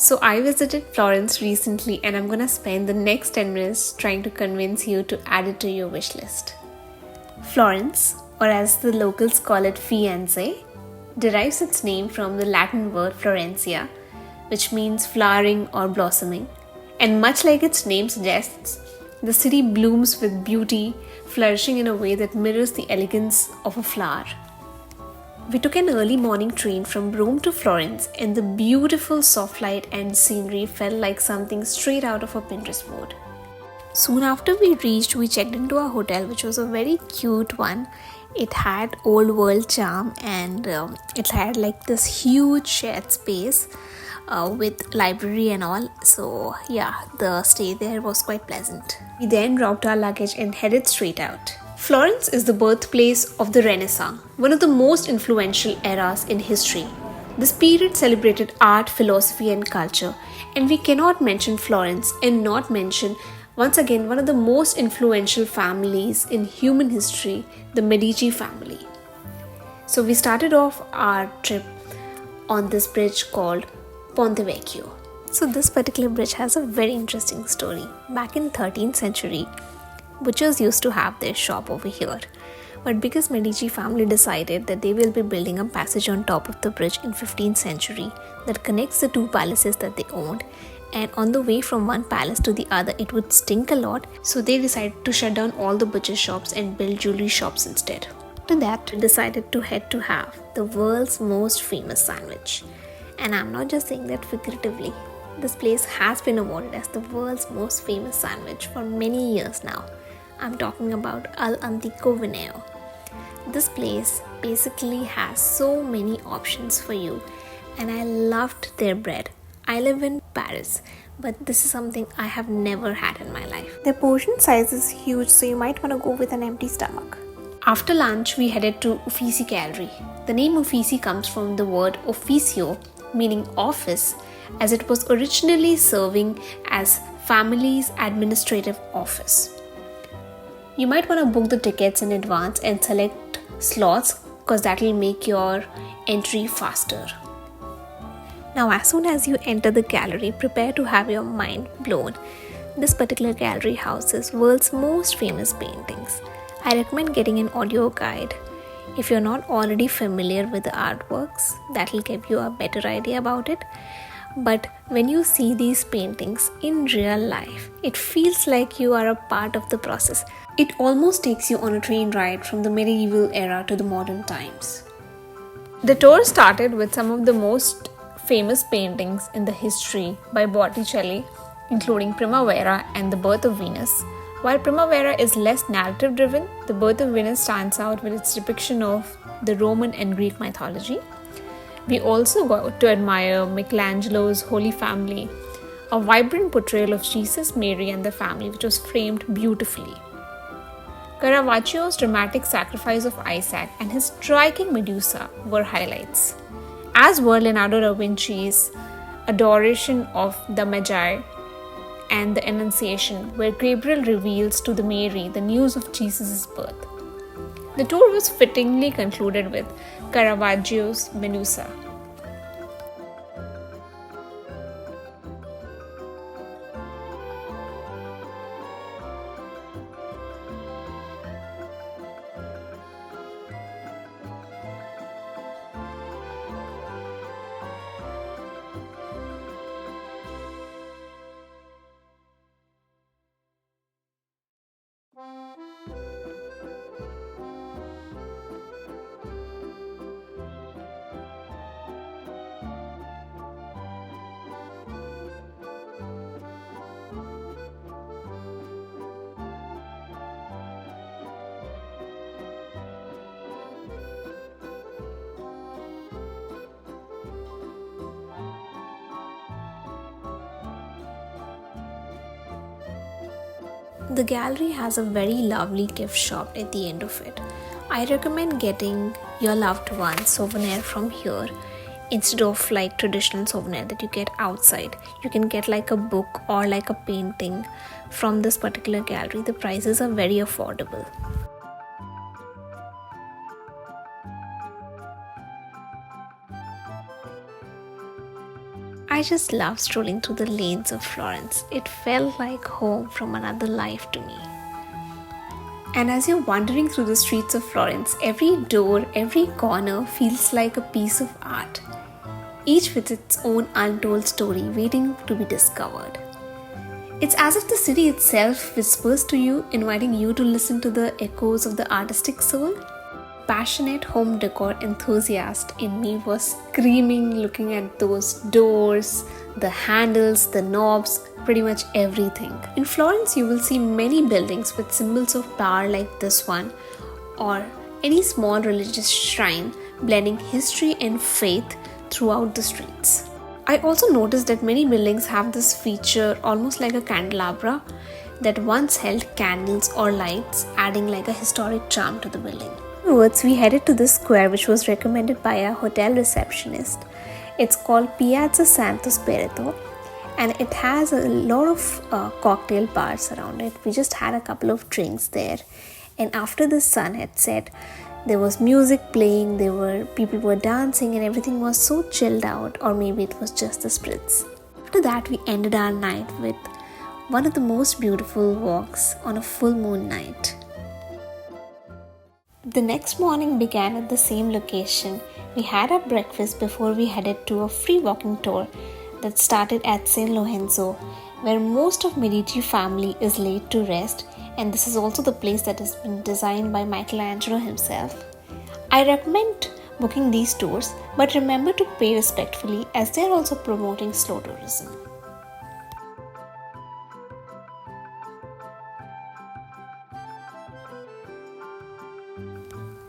So I visited Florence recently and I'm gonna spend the next 10 minutes trying to convince you to add it to your wish list. Florence, or as the locals call it Firenze, derives its name from the Latin word florencia, which means flowering or blossoming. And much like its name suggests, the city blooms with beauty, flourishing in a way that mirrors the elegance of a flower. We took an early morning train from Rome to Florence, and the beautiful soft light and scenery felt like something straight out of a Pinterest board. Soon after we reached, we checked into our hotel, which was a very cute one. It had old world charm and it had like this huge shared space with library and all. So yeah, the stay there was quite pleasant. We then dropped our luggage and headed straight out. Florence is the birthplace of the Renaissance, one of the most influential eras in history. This period celebrated art, philosophy, and culture, and we cannot mention Florence and not mention once again one of the most influential families in human history, the Medici family. So we started off our trip on this bridge called Ponte Vecchio. So this particular bridge has a very interesting story. Back in 13th century, butchers used to have their shop over here. But because Medici family decided that they will be building a passage on top of the bridge in 15th century that connects the two palaces that they owned, and on the way from one palace to the other it would stink a lot, so they decided to shut down all the butcher shops and build jewelry shops instead. After that, they decided to head to have the world's most famous sandwich. And I'm not just saying that figuratively. This place has been awarded as the world's most famous sandwich for many years now. I'm talking about Al Antico Vineo. This place basically has so many options for you, and I loved their bread. I live in Paris, but this is something I have never had in my life. Their portion size is huge, so you might want to go with an empty stomach. After lunch, we headed to Uffizi Gallery. The name Uffizi comes from the word officio, meaning office, as it was originally serving as family's administrative office. You might want to book the tickets in advance and select slots because that will make your entry faster. Now, as soon as you enter the gallery, prepare to have your mind blown. This particular gallery houses world's most famous paintings. I recommend getting an audio guide. If you're not already familiar with the artworks, that will give you a better idea about it. But when you see these paintings in real life, it feels like you are a part of the process. It almost takes you on a train ride from the medieval era to the modern times. The tour started with some of the most famous paintings in the history by Botticelli, including Primavera and The Birth of Venus. While Primavera is less narrative driven, The Birth of Venus stands out with its depiction of the Roman and Greek mythology. We also got to admire Michelangelo's Holy Family, a vibrant portrayal of Jesus, Mary, and the family, which was framed beautifully. Caravaggio's dramatic Sacrifice of Isaac and his striking Medusa were highlights, as were Leonardo da Vinci's Adoration of the Magi and the Annunciation, where Gabriel reveals to the Mary the news of Jesus' birth. The tour was fittingly concluded with Caravaggio's Medusa. The gallery has a very lovely gift shop at the end of it. I recommend getting your loved one souvenir from here instead of like traditional souvenir that you get outside. You can get like a book or like a painting from this particular gallery. The prices are very affordable. I just love strolling through the lanes of Florence. It felt like home from another life to me. And as you're wandering through the streets of Florence, every door, every corner feels like a piece of art, each with its own untold story waiting to be discovered. It's as if the city itself whispers to you, inviting you to listen to the echoes of the artistic soul. Passionate home decor enthusiast in me was screaming looking at those doors, the handles, the knobs, pretty much everything. In Florence, you will see many buildings with symbols of power like this one, or any small religious shrine blending history and faith throughout the streets. I also noticed that many buildings have this feature almost like a candelabra that once held candles or lights, adding like a historic charm to the building. Afterwards, we headed to this square which was recommended by a hotel receptionist. It's called Piazza Santo Spirito and it has a lot of cocktail bars around it. We just had a couple of drinks there, and after the sun had set, there was music playing, people were dancing, and everything was so chilled out, or maybe it was just the spritz. After that, we ended our night with one of the most beautiful walks on a full moon night. The next morning began at the same location. We had our breakfast before we headed to a free walking tour that started at San Lorenzo, where most of Medici family is laid to rest, and this is also the place that has been designed by Michelangelo himself. I recommend booking these tours, but remember to pay respectfully as they are also promoting slow tourism.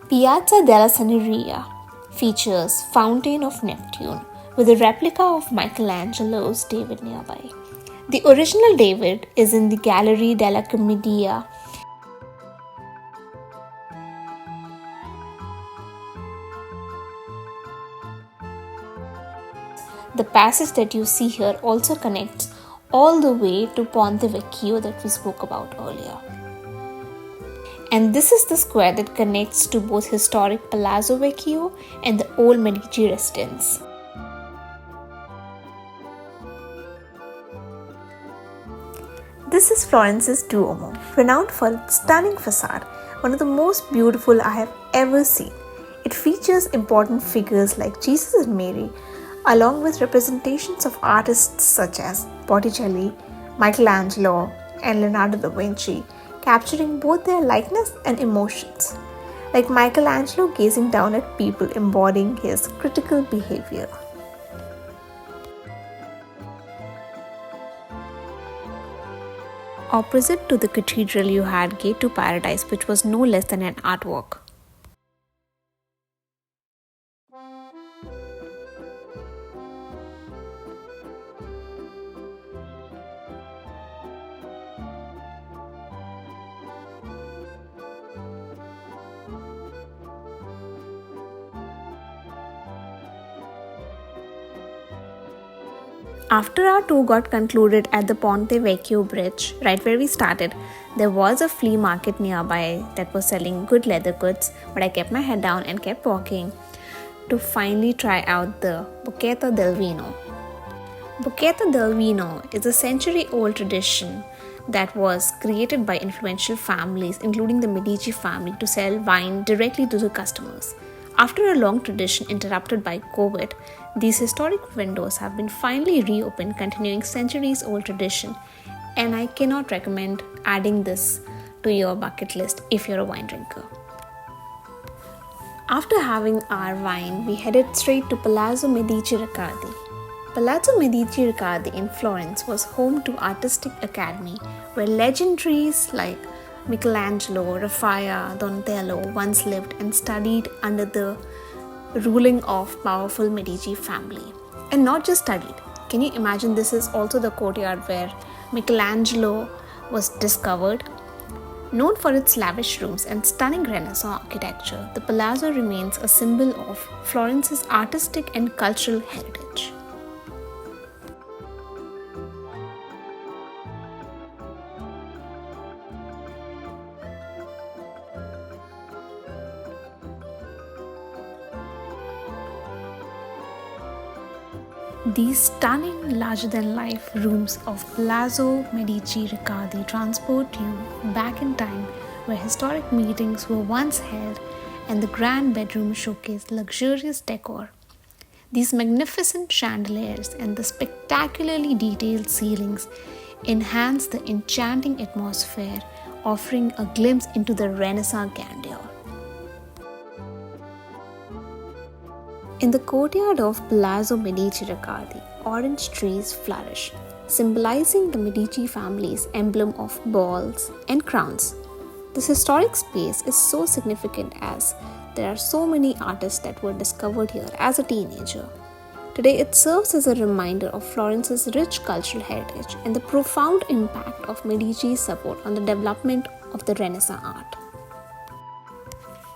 Piazza della Signoria features Fountain of Neptune with a replica of Michelangelo's David nearby. The original David is in the Gallery della Commedia. The passage that you see here also connects all the way to Ponte Vecchio that we spoke about earlier. And this is the square that connects to both historic Palazzo Vecchio and the old Medici residence. This is Florence's Duomo, renowned for its stunning facade, one of the most beautiful I have ever seen. It features important figures like Jesus and Mary, along with representations of artists such as Botticelli, Michelangelo, and Leonardo da Vinci, capturing both their likeness and emotions, like Michelangelo gazing down at people embodying his critical behavior. Opposite to the cathedral, you had Gate to Paradise, which was no less than an artwork. After our tour got concluded at the Ponte Vecchio bridge, right where we started, there was a flea market nearby that was selling good leather goods, but I kept my head down and kept walking to finally try out the Bucchetta del Vino. Bucchetta del Vino is a century-old tradition that was created by influential families, including the Medici family, to sell wine directly to the customers. After a long tradition interrupted by COVID, these historic windows have been finally reopened, continuing centuries-old tradition, and I cannot recommend adding this to your bucket list if you're a wine drinker. After having our wine, we headed straight to Palazzo Medici Riccardi. Palazzo Medici Riccardi in Florence was home to Artistic Academy, where legendaries like Michelangelo, Raphael, Donatello once lived and studied under the ruling of powerful Medici family. And not just studied. Can you imagine this is also the courtyard where Michelangelo was discovered? Known for its lavish rooms and stunning Renaissance architecture, the palazzo remains a symbol of Florence's artistic and cultural heritage. These stunning, larger-than-life rooms of Palazzo Medici Riccardi transport you back in time where historic meetings were once held and the grand bedroom showcase luxurious decor. These magnificent chandeliers and the spectacularly detailed ceilings enhance the enchanting atmosphere, offering a glimpse into the Renaissance grandeur. In the courtyard of Palazzo Medici Riccardi, orange trees flourish, symbolizing the Medici family's emblem of balls and crowns. This historic space is so significant as there are so many artists that were discovered here as a teenager. Today, it serves as a reminder of Florence's rich cultural heritage and the profound impact of Medici's support on the development of the Renaissance art.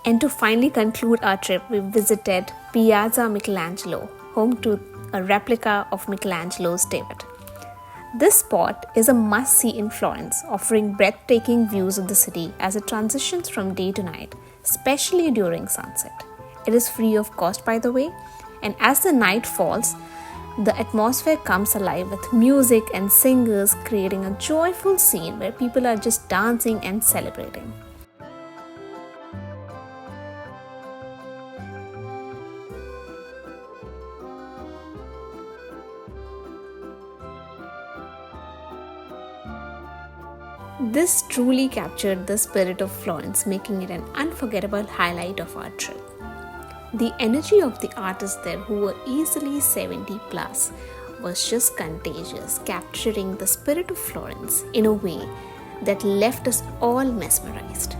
And to finally conclude our trip, we visited Piazza Michelangelo, home to a replica of Michelangelo's David. This spot is a must-see in Florence, offering breathtaking views of the city as it transitions from day to night, especially during sunset. It is free of cost, by the way, and as the night falls, the atmosphere comes alive with music and singers, creating a joyful scene where people are just dancing and celebrating. This truly captured the spirit of Florence, making it an unforgettable highlight of our trip. The energy of the artists there, who were easily 70 plus, was just contagious, capturing the spirit of Florence in a way that left us all mesmerized.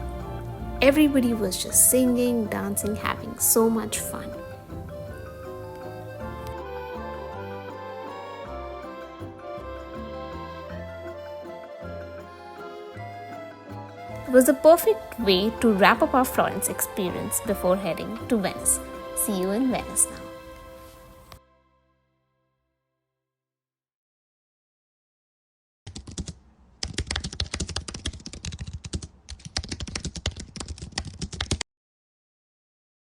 Everybody was just singing, dancing, having so much fun. It was a perfect way to wrap up our Florence experience before heading to Venice. See you in Venice now.